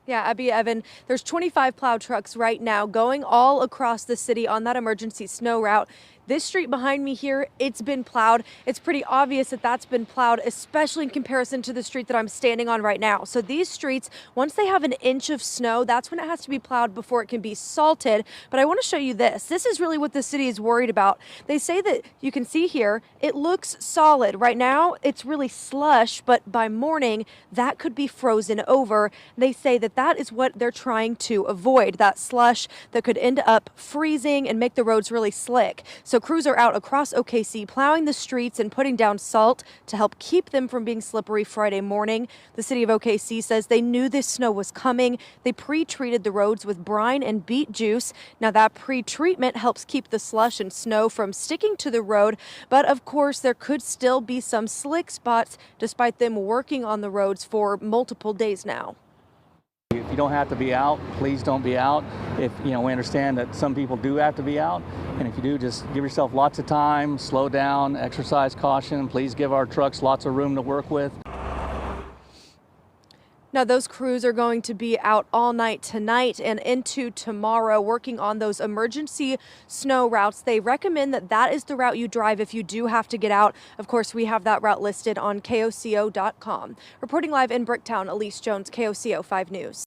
Yeah, Abby, Evan, there's 25 plow trucks right now going all across the city on that emergency snow route. This street behind me here, it's been plowed. It's pretty obvious that that's been plowed, especially in comparison to the street that I'm standing on right now. So these streets, once they have an inch of snow, that's when it has to be plowed before it can be salted. But I want to show you this. This is really what the city is worried about. They say that you can see here, it looks solid. Right now, it's really slush, but by morning, that could be frozen over. They say that that is what they're trying to avoid, that slush that could end up freezing and make the roads really slick. So crews are out across OKC plowing the streets and putting down salt to help keep them from being slippery Friday morning. The city of OKC says they knew this snow was coming. They pre-treated the roads with brine and beet juice. Now that pre-treatment helps keep the slush and snow from sticking to the road. But of course, there could still be some slick spots despite them working on the roads for multiple days now. If you don't have to be out, please don't be out. If we understand that some people do have to be out, and if you do, just give yourself lots of time, slow down, exercise caution. Please give our trucks lots of room to work with. Now, those crews are going to be out all night tonight and into tomorrow working on those emergency snow routes. They recommend that that is the route you drive if you do have to get out. Of course, we have that route listed on KOCO.com. Reporting live in Bricktown, Elise Jones, KOCO 5 News.